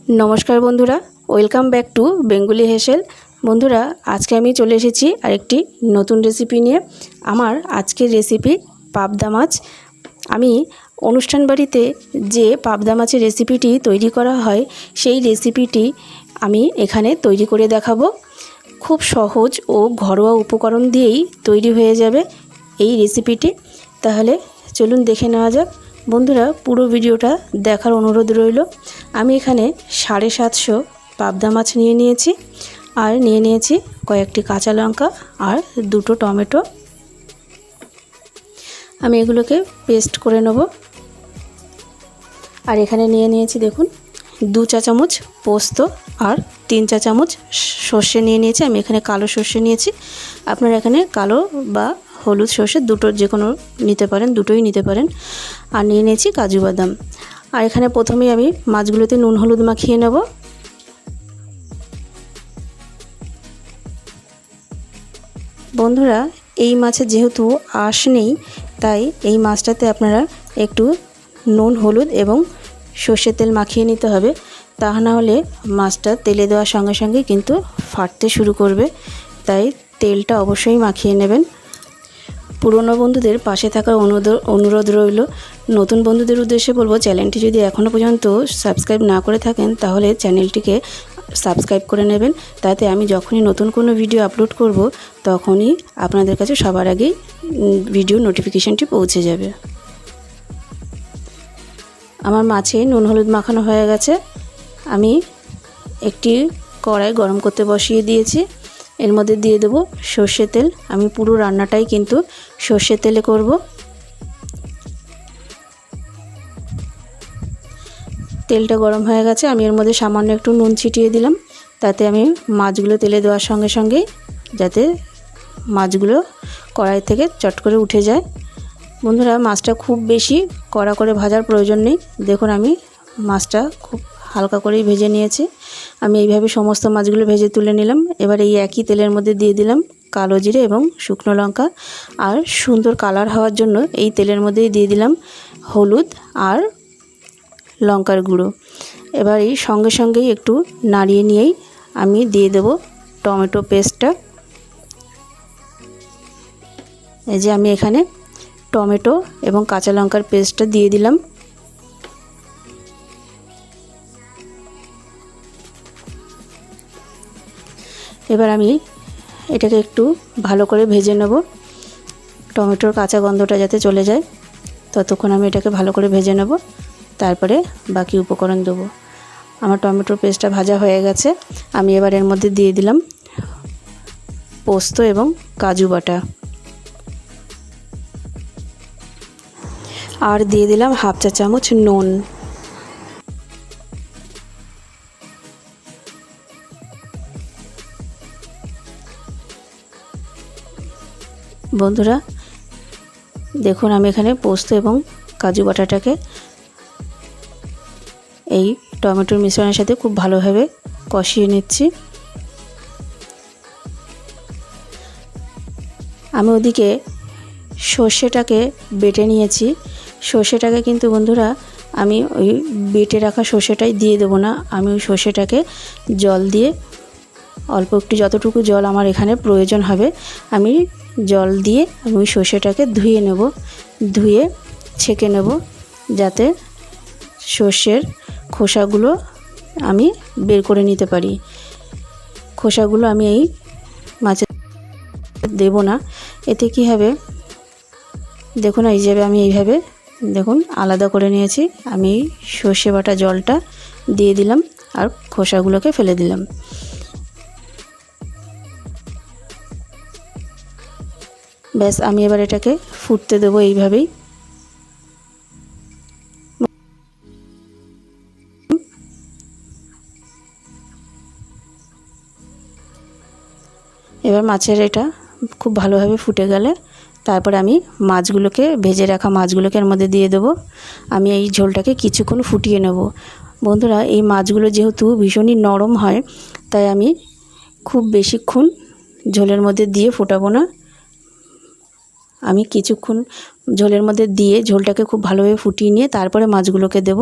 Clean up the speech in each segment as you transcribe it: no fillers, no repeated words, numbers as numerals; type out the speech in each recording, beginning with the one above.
नमस्कार बंधुरा welcome back to Bengali हेसेल। बंधुरा आज के आमी चले एसेछि आरेकटी नतून रेसिपि निये। आमार आजकेर रेसिपि पाबदा माछ। आमी अनुष्ठान बाड़ीते जे पाबदा माछेर रेसिपिटी तैरी करा हय सेई रेसिपिटी आमी एखाने तैरी करे देखाबो। खूब सहज ओ घरोया उपकरण दिएई तैरी हये जाबे एई रेसिपिटी। ताहले चलुन देखे नेওয়া যাক। बंधुरा पुरो भिडियोटा देखार अनुरोध रइल। आमी एखाने 750 पाबदा माछ निये निয়েছি और निये निয়েছি कयेकटी काँचा लंका और दुटो टमेटो। आमी एगुलोके पेस्ट करे नेब। और एखाने निये निয়েছি देखुन 2 चा चामच पोस्त और 3 चा चामच सर्षे निये निয়েছি। आमी एखाने कालो सर्षे निয়েছি। आपनारा एखाने कालो बा हलुद सर्षे दुटो जे कोनो निते पारेन, दुटोई निते पारेन। और निये निয়েছি काजू बादाम। और एखाने प्रथमेই आमी माछगुलोते नुन हलुद माखिए नेब। बंधुरा এই মাছে যেহেতু আঁশ নেই তাই এই মাছটাতে আপনারা একটু নুন হলুদ এবং সরষের তেল মাখিয়ে নিতে হবে। তা না হলে মাছটা তেলে দেওয়ার সঙ্গে সঙ্গে কিন্তু ফাটতে শুরু করবে। তাই তেলটা অবশ্যই মাখিয়ে নেবেন। পুরনো বন্ধুদের পাশে থাকার অনুরোধ রইল। নতুন বন্ধুদের উদ্দেশ্যে বলবো চ্যানেলটি যদি এখনও পর্যন্ত সাবস্ক্রাইব না করে থাকেন তাহলে চ্যানেলটিকে সাবস্ক্রাইব করে নেবেন। তাতে আমি যখনই নতুন কোনো ভিডিও আপলোড করব তখনই আপনাদের কাছে সবার আগেই ভিডিও নোটিফিকেশনটি পৌঁছে যাবে। আমার মাছে নুন হলুদ মাখানো হয়ে গেছে। আমি একটি কড়াই গরম করতে বসিয়ে দিয়েছি। এর মধ্যে দিয়ে দেব সরষের তেল। আমি পুরো রান্নাটাই কিন্তু সরষের তেলে করব। তেলটা গরম হয়ে গেছে। আমি এর মধ্যে সামান্য একটু নুন ছিটিয়ে দিলাম। তাতে আমি মাছগুলো তেলে দেওয়ার সঙ্গে সঙ্গেই যাতে মাছগুলো কড়াই থেকে চট করে উঠে যায়। বন্ধুরা মাছটা খুব বেশি কড়া করে ভাজার প্রয়োজন নেই। দেখুন আমি মাছটা খুব হালকা করেই ভেজে নিয়েছি। আমি এইভাবে সমস্ত মাছগুলো ভেজে তুলে নিলাম। এবার এই একই তেলের মধ্যে দিয়ে দিলাম কালো জিরে এবং শুকনো লঙ্কা। আর সুন্দর কালার হওয়ার জন্য এই তেলের মধ্যেই দিয়ে দিলাম হলুদ আর লঙ্কার গুঁড়ো। এবার এই সঙ্গে সঙ্গেই একটু নাড়িয়ে নিয়েই আমি দিয়ে দেব টমেটো পেস্টটা। এই যে আমি এখানে টমেটো এবং কাঁচা লঙ্কার পেস্টটা দিয়ে দিলাম। এবার আমি এটাকে একটু ভালো করে ভেজে নেব। টমেটোর কাঁচা গন্ধটা যাতে চলে যায় ততক্ষণ আমি এটাকে ভালো করে ভেজে নেব। তারপরে বাকি উপকরণ দেবো। আমার টমেটোর পেস্টটা ভাজা হয়ে গেছে। আমি এবার এর মধ্যে দিয়ে দিলাম পোস্ত এবং কাজু বাটা। আর দিয়ে দিলাম হাফ চা চামচ নুন। বন্ধুরা দেখুন আমি এখানে পোস্ত এবং কাজু বাটাটাকে এই টমেটোর মিশ্রণের সাথে খুব ভালোভাবে কষিয়ে নিচ্ছি। আমি ওদিকে সর্ষেটাকে বেটে নিয়েছি। সর্ষেটাকে কিন্তু বন্ধুরা আমি ওই বেটে রাখা সর্ষেটাই দিয়ে দেবো না। আমি ওই সর্ষেটাকে জল দিয়ে অল্প একটু যতটুকু জল আমার এখানে প্রয়োজন হবে আমি জল দিয়ে আমি ওই সর্ষেটাকে ধুয়ে নেব। ধুয়ে ছেঁকে নেব যাতে সর্ষের খোসাগুলো আমি বের করে নিতে পারি। খোসাগুলো আমি এই মাছে দেব না। এতে কি হবে দেখুন এই যে আমি এইভাবে দেখুন আলাদা করে নিয়েছি। আমি সর্ষে বাটা জলটা দিয়ে দিলাম আর খোসাগুলোকে ফেলে দিলাম। ব্যাস আমি এবার এটাকে ফুটতে দেবো এইভাবেই। এবার মাছের এটা খুব ভালোভাবে ফুটে গেলে তারপর আমি মাছগুলোকে ভেজে রাখা মাছগুলোকে এর মধ্যে দিয়ে দেবো। আমি এই ঝোলটাকে কিছুক্ষণ ফুটিয়ে নেব। বন্ধুরা এই মাছগুলো যেহেতু ভীষণই নরম হয় তাই আমি খুব বেশিক্ষণ ঝোলের মধ্যে দিয়ে ফোটাবো না। আমি কিছুক্ষণ ঝোলের মধ্যে দিয়ে ঝোলটাকে খুব ভালোভাবে ফুটিয়ে নিয়ে তারপরে মাছগুলোকে দেব।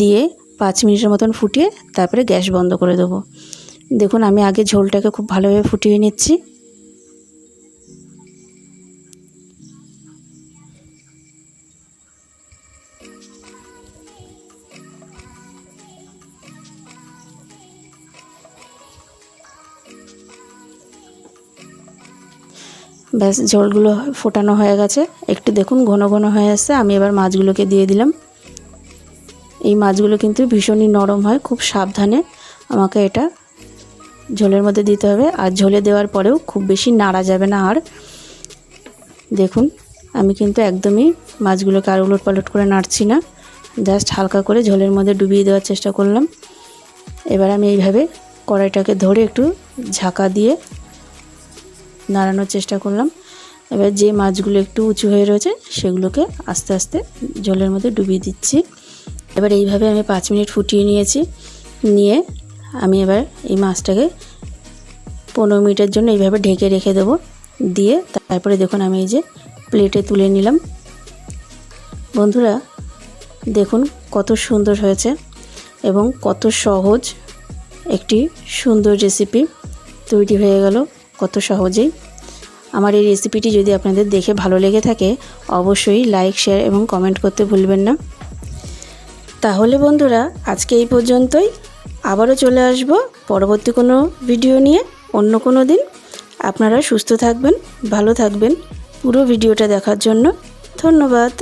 দিয়ে 5 মিনিটের মতন ফুটিয়ে তারপরে গ্যাস বন্ধ করে দেবো। দেখুন আমি আগে ঝোলটাকে খুব ভালোভাবে ফুটিয়ে নিচ্ছি। ব্যাস ঝোলগুলো ফোটানো হয়ে গেছে, একটু দেখুন ঘন ঘন হয়ে আসছে। আমি এবার মাছগুলোকে দিয়ে দিলাম। এই মাছগুলো কিন্তু ভীষণই নরম হয়, খুব সাবধানে আমাকে এটা ঝোলের মধ্যে দিতে হবে। আর ঝোলে দেওয়ার পরেও খুব বেশি নাড়া যাবে না। আর দেখুন আমি কিন্তু একদমই মাছগুলোকে আর উলট পালট করে নাড়ছি না, জাস্ট হালকা করে ঝোলের মধ্যে ডুবিয়ে দেওয়ার চেষ্টা করলাম। এবার আমি এইভাবে কড়াইটাকে ধরে একটু ঝাঁকা দিয়ে নাড়ানোর চেষ্টা করলাম। এবার যে মাছগুলো একটু উঁচু হয়ে রয়েছে সেগুলোকে আস্তে আস্তে ঝোলের মধ্যে ডুবিয়ে দিচ্ছি। এবার এইভাবে আমি 5 মিনিট ফুটিয়ে নিয়েছি। নিয়ে আমি এবার এই মাছটাকে 15 মিনিটের জন্য এইভাবে ঢেকে রেখে দেবো। দিয়ে তারপরে দেখুন আমি এই যে প্লেটে তুলে নিলাম। বন্ধুরা দেখুন কত সুন্দর হয়েছে এবং কত সহজ একটি সুন্দর রেসিপি তৈরি হয়ে গেল কত সহজেই। আমার এই রেসিপিটি যদি আপনাদের দেখে ভালো লেগে থাকে অবশ্যই লাইক, শেয়ার এবং কমেন্ট করতে ভুলবেন না। তাহলে বন্ধুরা আজকে এই পর্যন্তই। আবারও চলে আসব পরবর্তী কোনো ভিডিও নিয়ে অন্য কোনো দিন। আপনারা সুস্থ থাকবেন, ভালো থাকবেন। পুরো ভিডিওটা দেখার জন্য ধন্যবাদ।